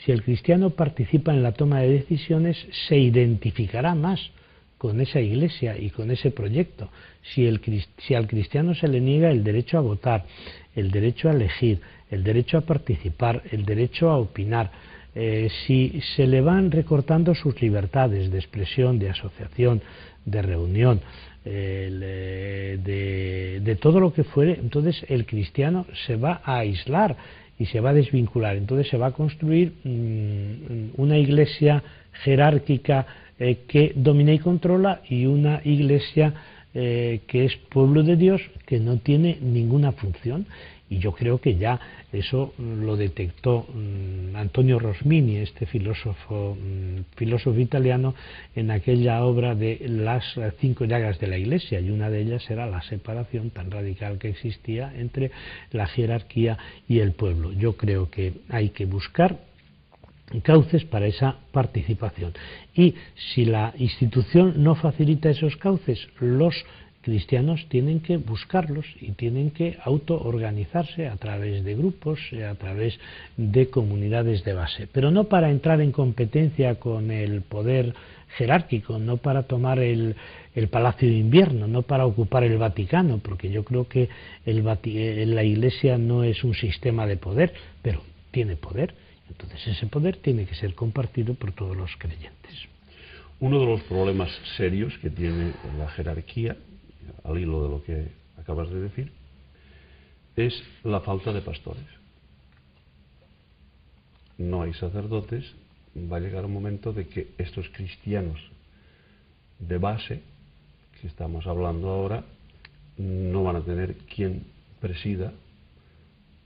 si el cristiano participa en la toma de decisiones, se identificará más con esa Iglesia y con ese proyecto. Si al cristiano se le niega el derecho a votar, el derecho a elegir, el derecho a participar, el derecho a opinar, si se le van recortando sus libertades de expresión, de asociación, de reunión, de todo lo que fuere, entonces el cristiano se va a aislar y se va a desvincular. Entonces se va a construir una iglesia jerárquica que domina y controla, y una iglesia que es pueblo de Dios, que no tiene ninguna función. Y yo creo que ya eso lo detectó Antonio Rosmini, este filósofo italiano, en aquella obra de las 5 llagas de la Iglesia, y una de ellas era la separación tan radical que existía entre la jerarquía y el pueblo. Yo creo que hay que buscar cauces para esa participación, y si la institución no facilita esos cauces, los cristianos tienen que buscarlos y tienen que autoorganizarse a través de grupos, a través de comunidades de base, pero no para entrar en competencia con el poder jerárquico, no para tomar el Palacio de Invierno, no para ocupar el Vaticano, porque yo creo que la Iglesia no es un sistema de poder, pero tiene poder. Entonces ese poder tiene que ser compartido por todos los creyentes. Uno de los problemas serios que tiene la jerarquía, al hilo de lo que acabas de decir, es la falta de pastores. No hay sacerdotes. Va a llegar un momento de que estos cristianos de base que estamos hablando ahora no van a tener quien presida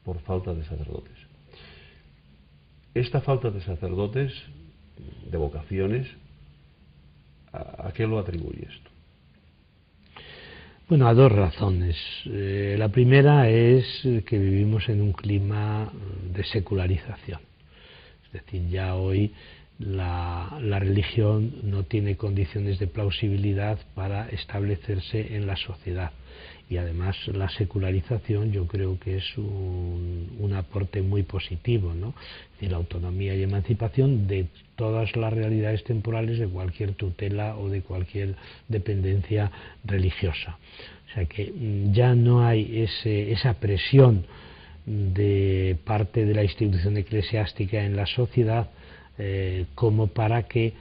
por falta de sacerdotes. Esta falta de sacerdotes, de vocaciones, ¿a qué lo atribuye esto? Bueno, a dos razones. La primera es que vivimos en un clima de secularización. Es decir, ya hoy la religión no tiene condiciones de plausibilidad para establecerse en la sociedad. Y además la secularización yo creo que es un aporte muy positivo, ¿no? Es decir, la autonomía y emancipación de todas las realidades temporales de cualquier tutela o de cualquier dependencia religiosa. O sea que ya no hay esa presión de parte de la institución eclesiástica en la sociedad como para que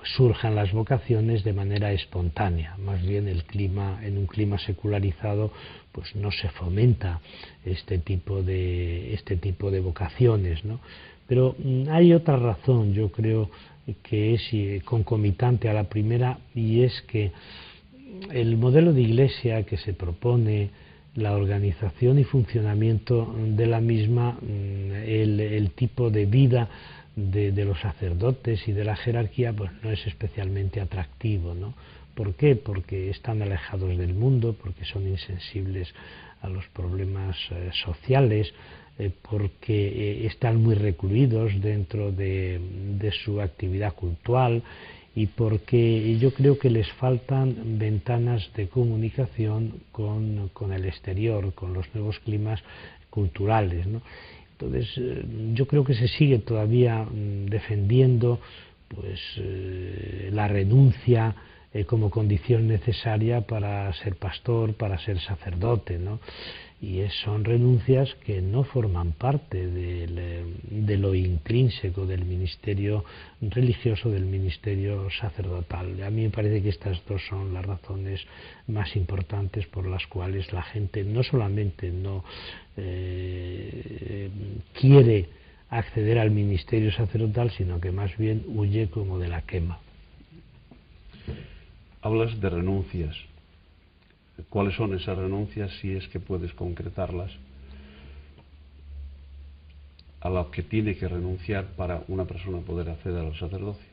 surjan las vocaciones de manera espontánea. Más bien en un clima secularizado pues no se fomenta este tipo de vocaciones, ¿no? Pero hay otra razón, yo creo, que es concomitante a la primera, y es que el modelo de iglesia que se propone, la organización y funcionamiento de la misma, el tipo de vida de los sacerdotes y de la jerarquía, pues no es especialmente atractivo, ¿no? ¿Por qué? Porque están alejados del mundo, porque son insensibles a los problemas sociales, porque están muy recluidos dentro de su actividad cultural, y porque yo creo que les faltan ventanas de comunicación con el exterior, con los nuevos climas culturales, ¿no? Entonces yo creo que se sigue todavía defendiendo pues la renuncia como condición necesaria para ser pastor, para ser sacerdote, ¿no? Y son renuncias que no forman parte de lo intrínseco del ministerio religioso, del ministerio sacerdotal. A mí me parece que estas dos son las razones más importantes por las cuales la gente no solamente no quiere acceder al ministerio sacerdotal, sino que más bien huye como de la quema. Hablas de renuncias. ¿Cuáles son esas renuncias, si es que puedes concretarlas, a las que tiene que renunciar para una persona poder acceder al sacerdocio?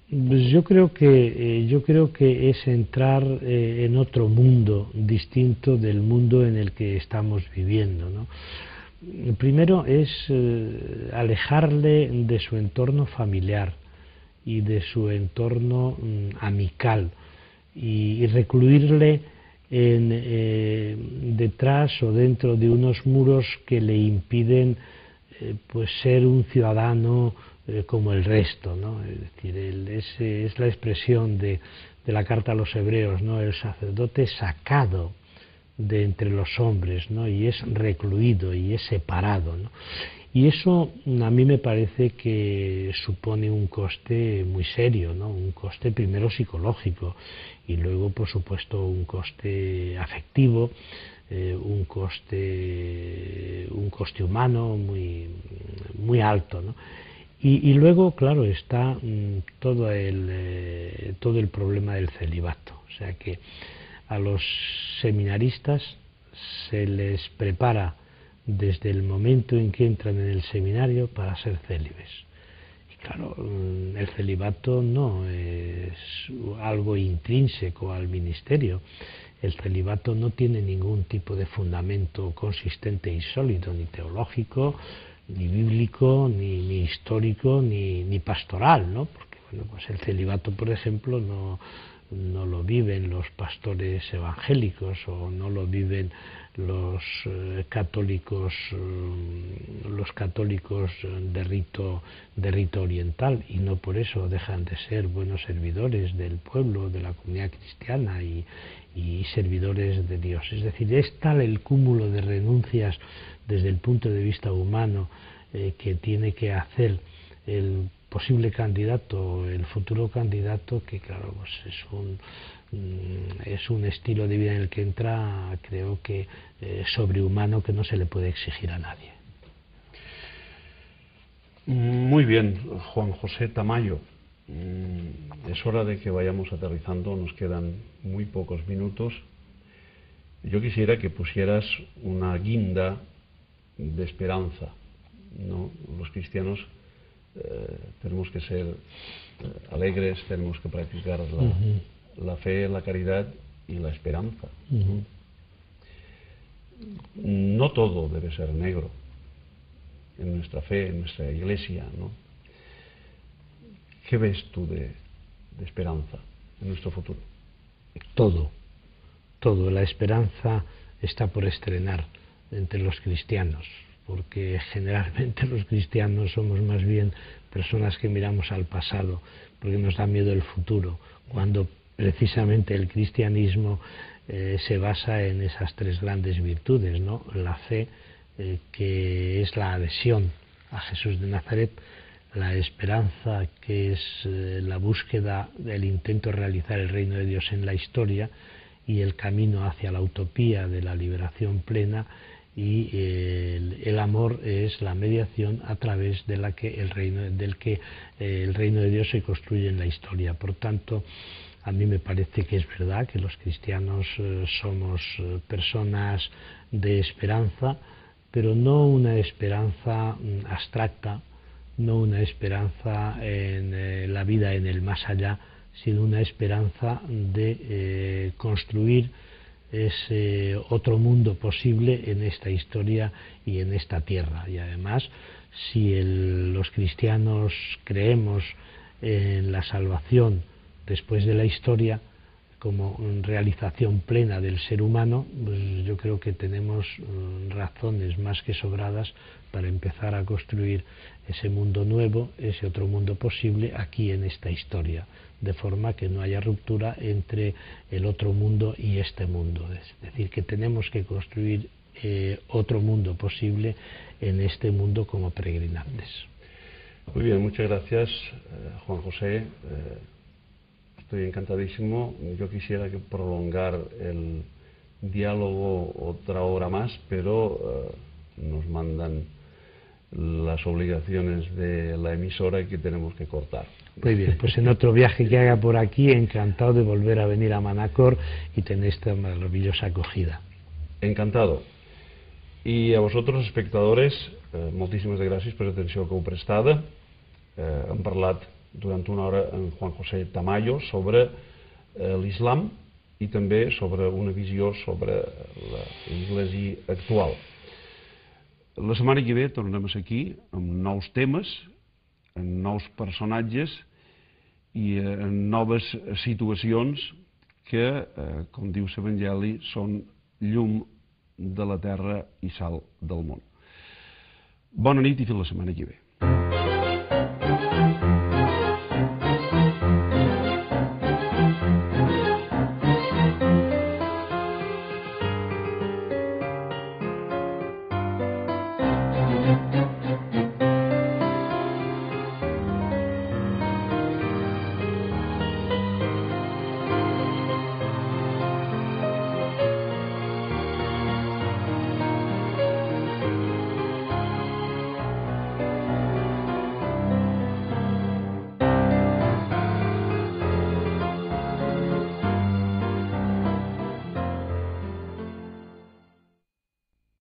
Pues yo creo que es entrar en otro mundo distinto del mundo en el que estamos viviendo, ¿no? Primero es alejarle de su entorno familiar y de su entorno amical, y recluirle detrás o dentro de unos muros que le impiden pues ser un ciudadano como el resto, ¿no? Es decir, es la expresión de la carta a los hebreos, ¿no? El sacerdote sacado de entre los hombres, ¿no? Y es recluido y es separado, ¿no? Y eso a mí me parece que supone un coste muy serio, ¿no? Un coste primero psicológico y luego, por supuesto, un coste afectivo, un coste humano muy alto, ¿no? Y luego, claro, está todo el problema del celibato. O sea que a los seminaristas se les prepara desde el momento en que entran en el seminario para ser célibes. Y claro, el celibato no es algo intrínseco al ministerio. El celibato no tiene ningún tipo de fundamento consistente y sólido, ni teológico, ni bíblico, ni histórico, ni pastoral, ¿no? Porque bueno, pues el celibato, por ejemplo, no lo viven los pastores evangélicos o no lo viven los católicos de rito oriental, y no por eso dejan de ser buenos servidores del pueblo, de la comunidad cristiana y servidores de Dios. Es decir, es tal el cúmulo de renuncias desde el punto de vista humano que tiene que hacer el posible candidato, el futuro candidato, que claro, pues es un estilo de vida en el que entra, creo que sobrehumano, que no se le puede exigir a nadie. Muy bien, Juan José Tamayo. Es hora de que vayamos aterrizando, nos quedan muy pocos minutos. Yo quisiera que pusieras una guinda de esperanza, ¿no? Los cristianos tenemos que ser alegres, tenemos que practicar la fe, la caridad y la esperanza. No todo debe ser negro en nuestra fe, en nuestra iglesia, ¿no? ¿Qué ves tú de esperanza en nuestro futuro? Todo. La esperanza está por estrenar entre los cristianos, porque generalmente los cristianos somos más bien personas que miramos al pasado, porque nos da miedo el futuro, cuando precisamente el cristianismo se basa en esas tres grandes virtudes, ¿no? La fe, que es la adhesión a Jesús de Nazaret; la esperanza, que es la búsqueda, el intento de realizar el reino de Dios en la historia, y el camino hacia la utopía de la liberación plena; y el amor es la mediación a través de la que el reino de Dios se construye en la historia. Por tanto, a mí me parece que es verdad que los cristianos somos personas de esperanza, pero no una esperanza abstracta, no una esperanza en la vida en el más allá, sino una esperanza de construir ese otro mundo posible en esta historia y en esta tierra. Y además, si los cristianos creemos en la salvación después de la historia como realización plena del ser humano, pues yo creo que tenemos razones más que sobradas para empezar a construir ese mundo nuevo, ese otro mundo posible aquí en esta historia, de forma que no haya ruptura entre el otro mundo y este mundo. Es decir, que tenemos que construir otro mundo posible en este mundo como peregrinantes. Muy bien, muchas gracias, Juan José. Estoy encantadísimo. Yo quisiera que prolongar el diálogo otra hora más, pero nos mandan las obligaciones de la emisora y que tenemos que cortar. Muy bien, pues en otro viaje que haga por aquí, encantado de volver a venir a Manacor y tener esta maravillosa acogida. Encantado. I a vosaltres, espectadors, moltíssimes gràcies per l'atenció que heu prestada. Hem parlat durant una hora amb Juan José Tamayo sobre l'islam i també sobre una visió sobre l'Església actual. La setmana que ve tornem a ser aquí amb nous temes, amb nous personatges i en noves situacions que, com diu l'Evangeli, són llum de la terra i sal del món. Bona nit i fins la setmana que ve.